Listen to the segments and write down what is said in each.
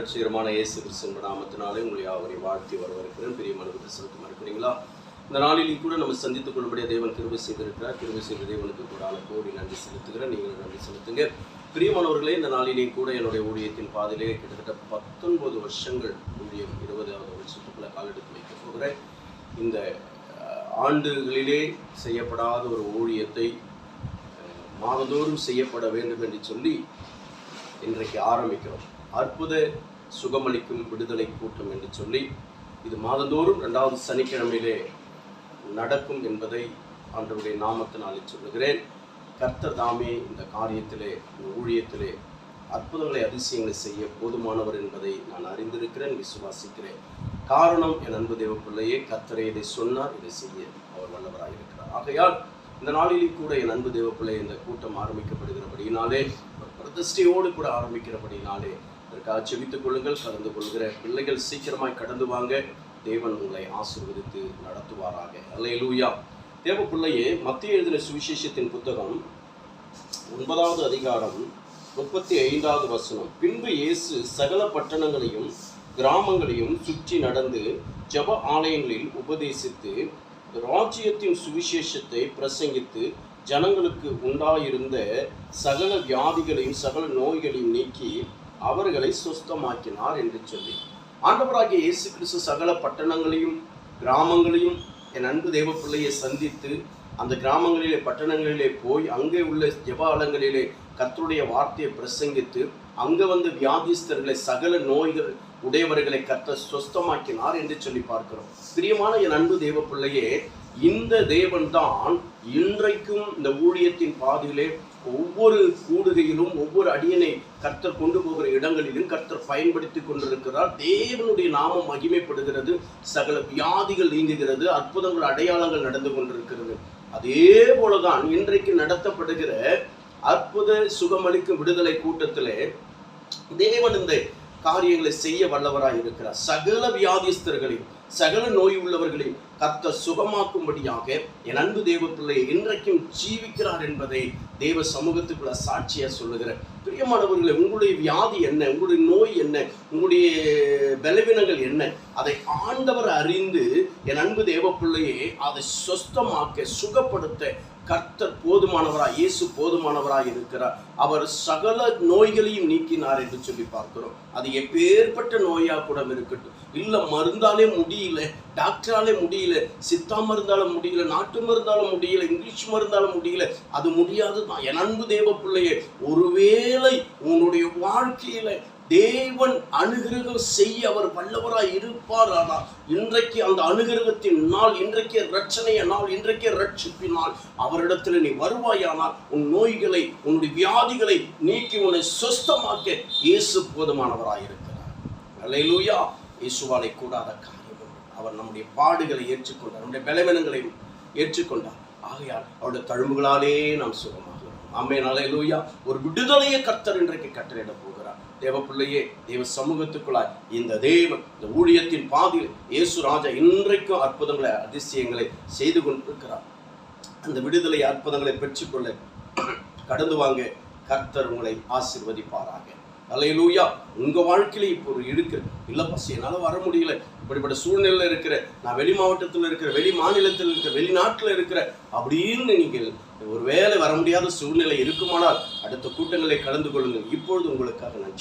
ரட்சகருமான இயேசு கிறிஸ்துவின் நாமத்தினாலே உங்களை யாவரை வாழ்த்தி வரவேற்கிறேன். பிரியமான கிறிஸ்தவத்துக்கு இருக்கிறீங்களா? இந்த நாளிலும் கூட நம்ம சந்தித்துக் கொள்ளும்படியாக தேவன் கிருபை செய்திருக்கிறார். கிருபை செய்த தேவனுக்கு கோடி நன்றி செலுத்துகிறேன். நீங்களும் நன்றி செலுத்துங்க. பிரியமானவர்களே, இந்த நாளிலேயும் கூட என்னுடைய ஊழியத்தின் பாதையிலே கிட்டத்தட்ட 19 வருஷங்கள் ஊழியம் 20வது வருஷத்துக்குள்ள காலெடுத்து வைக்க போகிறேன். இந்த ஆண்டுகளிலே செய்யப்படாத ஒரு ஊழியத்தை மாதந்தோறும் செய்யப்பட வேண்டும் என்று சொல்லி இன்றைக்கு ஆரம்பிக்கிறோம். அற்புத சுகமளிக்கும் விடுதலை கூட்டம் என்று சொல்லி இது மாதந்தோறும் 2வது சனிக்கிழமையிலே நடக்கும் என்பதை ஆண்டவருடைய நாமத்தினாலே சொல்லுகிறேன். கர்த்தர் தாமே இந்த காரியத்திலே, இந்த ஊழியத்திலே அற்புதங்களை அதிசயங்களை செய்ய போதுமானவர் என்பதை நான் அறிந்திருக்கிறேன், விசுவாசிக்கிறேன். காரணம், என் அன்பு தேவ பிள்ளையே, கர்த்தரே இதை சொன்னார், இதை செய்ய அவர் வல்லவராயிருக்கிறார். ஆகையால் இந்த நாளிலே கூட என் அன்பு தேவ பிள்ளை இந்த கூட்டம் ஆரம்பிக்கப்படுகிறபடியினாலே, பிரதிஷ்டையோடு கூட ஆரம்பிக்கிறபடினாலே அதற்காக செபித்துக் கொள்ளுங்கள். கலந்து கொள்கிற பிள்ளைகள் சீக்கிரமாய் கடந்து வாங்க. தேவன் உங்களை ஆசீர்வதித்து நடத்துவாராக. அல்லேலூயா. தேவ பிள்ளையே, மத்திய எழுதின சுவிசேஷத்தின் புத்தகம் 9வது அதிகாரம் 35வது வசனம். பின்பு இயேசு சகல பட்டணங்களையும் கிராமங்களையும் சுற்றி நடந்து ஜெப ஆலயங்களில் உபதேசித்து ராஜ்யத்தின் சுவிசேஷத்தை பிரசங்கித்து ஜனங்களுக்கு உண்டாயிருந்த சகல வியாதிகளையும் சகல நோய்களையும் நீக்கி அவர்களை சுஸ்தமாக்கினார் என்று சொல்லி, ஆண்டவராகிய இயேசு கிறிஸ்து சகல பட்டணங்களையும் கிராமங்களையும் என் அன்பு தேவ பிள்ளையை சந்தித்து அந்த கிராமங்களிலே பட்டணங்களிலே போய் அங்கே உள்ள ஜெபாலயங்களிலே கர்த்தருடைய வார்த்தையை பிரசங்கித்து அங்கே வந்து வியாதிஸ்தர்களை சகல நோய்கள் உடையவர்களை கர்த்தர் சுஸ்தமாக்கினார் என்று சொல்லி பார்க்கிறோம். பிரியமான என் அன்பு தேவ பிள்ளையே, இந்த தேவன் தான் இன்றைக்கும் இந்த ஊழியத்தின் பாதையிலே ஒவ்வொரு கூடுகையிலும் ஒவ்வொரு அடியனை கர்த்தர் கொண்டு போகிற இடங்களிலும் கர்த்தர் பயன்படுத்தி கொண்டிருக்கிறார். தேவனுடைய நாமம் மகிமைப்படுகிறது, சகல வியாதிகள் நீங்குகிறது, அற்புதங்கள் அடையாளங்கள் நடந்து கொண்டிருக்கிறது. அதே போலதான் இன்றைக்கு நடத்தப்படுகிற அற்புத சுகமளிக்கும் விடுதலை கூட்டத்திலே தேவன் இந்த காரியங்களை செய்ய வல்லவராய் இருக்கிறார். சகல வியாதிஸ்தர்களையும் சகல நோய் உள்ளவர்களையும் கர்த்தர் சுகமாக்கும்படியாக என் அன்பு தேவ பிள்ளை இன்றைக்கும் ஜீவிக்கிறார் என்பதை தேவ சமூகத்துக்குள்ள சாட்சியா சொல்லுகிறேன். பிரியமானவர்களே, உங்களுடைய வியாதி என்ன, உங்களுடைய நோய் என்ன, உங்களுடைய பலவீனங்கள் என்ன, அதை ஆண்டவர் அறிந்து என் அன்பு தேவ பிள்ளையை அதை சுஸ்தமாக்க சுகப்படுத்த கர்த்தர் போதுமானவராய், இயேசு போதுமானவராய் இருக்கிறார். அவர் சகல நோய்களையும் நீக்கினார் என்று சொல்லி பார்க்கிறோம். அது எப்பேற்பட்ட நோயா கூட இருக்கட்டும், இல்ல மருந்தாலே முடியல, டாக்டராலே முடியல, சித்தா மருந்தாலும் முடியல, நாட்டு மருந்தாலும் முடியல, இங்கிலீஷ் மருந்தாலும் முடியல, அது முடியாதுதான். என் அன்பு தேவ பிள்ளையே, ஒருவேளை உன்னுடைய வாழ்க்கையில தேவன் அனுகிரகம் செய்ய அவர் வல்லவராய் இருப்பார். ஆனால் இன்றைக்கு அந்த அனுகிரகத்தின் நாள், இன்றைக்கே ரட்சணைய நாள், இன்றைக்கே ரட்சிப்பினால் அவரிடத்தில் நீ வருவாயானால் உன் நோய்களை, உன்னுடைய வியாதிகளை நீக்கி உன்னை சுஸ்தமாக்க இயேசு போதுமானவராய் இருக்கிறார். அல்லேலூயா. இயேசுவாலே கூடாத காரியம். அவர் நம்முடைய பாடுகளை ஏற்றுக்கொண்டார், நம்முடைய பலவீனங்களை ஏற்றுக்கொண்டார். ஆகையால் அவருடைய தழும்புகளாலே நாம் சுகமாகிறோம். ஆமென். அல்லேலூயா. ஒரு விடுதலையை கர்த்தர் இன்றைக்கு கட்டளையிட போகிறார். தேவ பிள்ளையே, தேவ சமூகத்துக்குள்ளாய் இந்த தேவன் இந்த ஊழியத்தின் பாதையில் இயேசு ராஜா இன்றைக்கும் அற்புதங்களை அதிசயங்களை செய்து கொண்டிருக்கிறார். அந்த விடுதலை அற்புதங்களை பெற்றுக்கொள்ள கடந்து வாங்க. கர்த்தர் உங்களை ஆசீர்வதிப்பாராக. அல்லேலூயா. உங்க வாழ்க்கையில இப்போ இருக்கு, இல்லப்பா என்னால வர முடியல, இப்படிப்பட்ட சூழ்நிலையில் இருக்கிற, நான் வெளி மாவட்டத்தில் இருக்கிற, வெளி மாநிலத்தில் இருக்கிற, வெளிநாட்டில் இருக்கிற அப்படின்னு நீங்கள் ஒரு வேலை வர முடியாத சூழ்நிலை இருக்குமானால் அடுத்த கூட்டங்களை கலந்து கொள்ளுங்கள். இப்பொழுது உங்களுக்காக நான்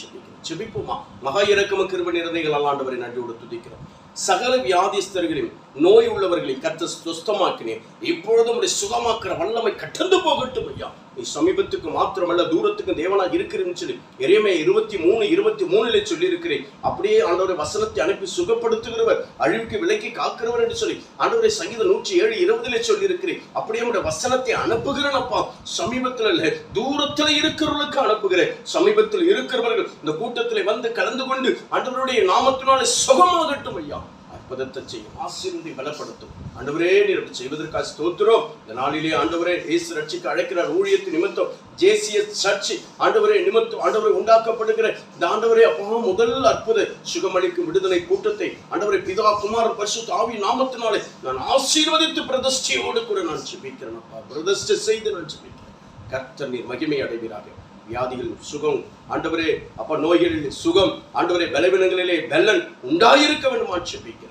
செபிப்போமா? மகா இரக்கமும் கிருபை நிறைந்த ஆண்டவரை நன்றியோடு துதிக்கிறோம். சகல வியாதிஸ்தர்களையும் நோய் உள்ளவர்களை கர்த்தர் சுஸ்தமாக்கினேன். இப்பொழுது உடைய சுகமாக்குற வல்லமை கடந்து போகட்டும் ஐயா. நீ சமீபத்துக்கு மாத்திரமல்ல தூரத்துக்கு தேவனாக இருக்கிறேன்னு சொல்லி எரேமியா 23:23 சொல்லி இருக்கிறேன். அப்படியே ஆண்டவரை வசனத்தை அனுப்பி சுகப்படுத்துகிறவர், அழிவுக்கு விலக்கி காக்கிறவர் என்று சொல்லி ஆண்டவரை சங்கீதம் 107:20 சொல்லி இருக்கிறேன். அப்படியே உடைய வசனத்தை அனுப்புகிறேன் அப்பா. சமீபத்தில் இல்ல, தூரத்தில் இருக்கிறவர்களுக்கு அனுப்புகிறேன். சமீபத்தில் இருக்கிறவர்கள் இந்த கூட்டத்தில் வந்து கலந்து கொண்டு ஆண்டவருடைய நாமத்தினாலே சுகமாகட்டும் ஐயா. அற்புதத்தை செய்யும், ஆசீர்வதி பலப்படுத்தும். ஆண்டவரே, நீர் அப்படி செய்வதற்காக ஸ்தோத்திரம். இந்த நாளிலே ஆண்டவரே, இயேசு ரட்சிக்க அழைக்கிறார். ஊழியத்தின் நிமித்தம் ஜேசிஎஸ் சர்ச் ஆண்டவரே நிமித்தம் ஆண்டவரே உண்டாக்கப்படுகிற இந்த ஆண்டவரே அப்பா முதல் அற்புத சுகமளிக்கும் விடுதலை கூட்டத்தை ஆண்டவரே பிதா குமாரன் பரிசுத்த ஆவி நாமத்தினாலே நான் ஆசீர்வதித்து பிரதிஷ்டையோடு கூட நான் ஜெபிக்கிறேன் அப்பா. பிரதிஷ்டை செய்து நான் ஜெபிக்கிறேன். கர்த்தர் நீர் மகிமை அடைவீராக. வியாதிகளில் சுகம் ஆண்டவரே, அப்பா நோய்களில் சுகம் ஆண்டவரே, பலவீனங்களிலே பலன் உண்டாயிருக்க வேண்டும் ஆட்சேபிக்கிறேன்.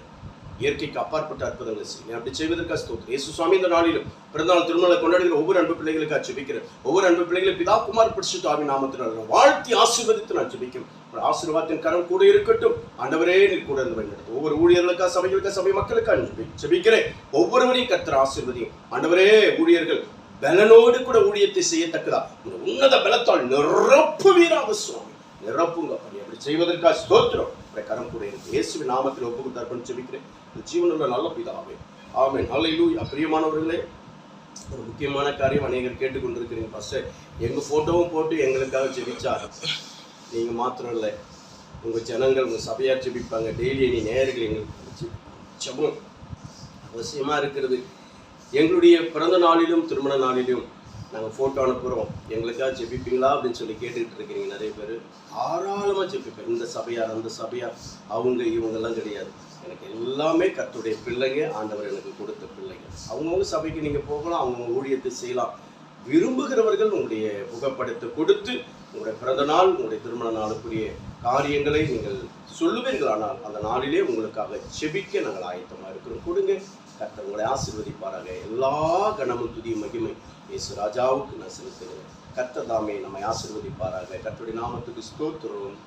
இயற்கைக்கு அப்பாற்பட்ட அற்புதங்களை செய்யுங்க. அப்படி செய்வதற்கு ஸ்தோத்திரம். இயேசு சுவாமி இந்த நாளிலும் பிறந்தநாள் திருமண கொண்டாடுகிற ஒவ்வொரு அன்பு பிள்ளைகளுக்கு ஜெபிக்கிறேன். ஒவ்வொரு அன்பு பிள்ளைகளை பிதா குமார் பரிசுத்த ஆவியின் நாமத்தினால் வாழ்த்தி ஆசீர்வதித்து நான் ஜெபிக்கிறேன். ஆசீர்வாதத்தின் கரம் கூட இருக்கட்டும். ஆண்டவரே நீர் கூட இருந்து வழிநடத்தும். ஒவ்வொரு ஊழியர்களுக்கா, சபைகளுக்கா, சபை மக்களுக்கா ஜெபிக்கிறேன். ஒவ்வொருவரையும் கர்த்தர் ஆசீர்வதியும். ஆண்டவரே, ஊழியர்கள் பலனோடு கூட ஊழியத்தை செய்யத்தக்கதா உன்னத பலத்தால் நிரப்புவீராக சுவாமி, நிரப்புங்க. அப்படி செய்வதற்காக ஸ்தோத்திரம். கரம் கூட இருக்கு. இயேசுவின் நாமத்தில் ஒப்புக்கு தர்ப்பணம் ஜெபிக்கிறேன். ஜீவனுள்ள நல்ல பிதாவே, ஆமென். அல்லேலூயா. பிரியமானவர்களே, ஒரு முக்கியமான காரியம் அநேகர் கேட்டுக்கொண்டிருக்கிறீங்க. பாஸ்டர், எங்கள் ஃபோட்டோவும் போட்டு எங்களுக்காக ஜெபிச்சார். நீங்கள் மாத்திரம் இல்லை, உங்கள் ஜனங்கள், உங்கள் சபையார் ஜெபிப்பாங்க. டெய்லி நீ நேயர்கள் எங்களுக்கு ஜெபம் அவசியமாக இருக்கிறது. எங்களுடைய பிறந்த நாளிலும் திருமண நாளிலும் நாங்கள் ஃபோட்டோ அனுப்புகிறோம், எங்களுக்காக ஜெபிப்பீங்களா அப்படின்னு சொல்லி கேட்டுக்கிட்டு இருக்கிறீங்க நிறைய பேர். தாராளமாக ஜெபிப்பேன். இந்த சபையார் அந்த சபையார் அவங்க இவங்கெல்லாம் கிடையாது. எனக்கு எல்லாமே கர்த்தருடைய பிள்ளைங்க, ஆண்டவர் எனக்கு கொடுத்த பிள்ளைங்க. அவங்கவுங்க சபைக்கு நீங்கள் போகலாம், அவங்கவுங்க ஊழியத்தை செய்யலாம். விரும்புகிறவர்கள் உங்களுடைய புகைப்படத்தை கொடுத்து உங்களுடைய பிறந்த நாள், உங்களுடைய திருமண நாளுக்குரிய காரியங்களை நீங்கள் சொல்லுவீர்கள். ஆனால் அந்த நாளிலே உங்களுக்காக ஜெபிக்க நாங்கள் ஆயத்தமாக இருக்கிறோம். கொடுங்க, கர்த்தர் உங்களை ஆசீர்வதிப்பாராக. எல்லா கனமும் துதி மகிமை இயேசு ராஜாவுக்கு நான் செலுத்துகிறேன். கர்த்தர் தாமே நம்மை ஆசீர்வதிப்பாராக. கர்த்தருடைய நாமத்துக்கு ஸ்தோத்திரம்.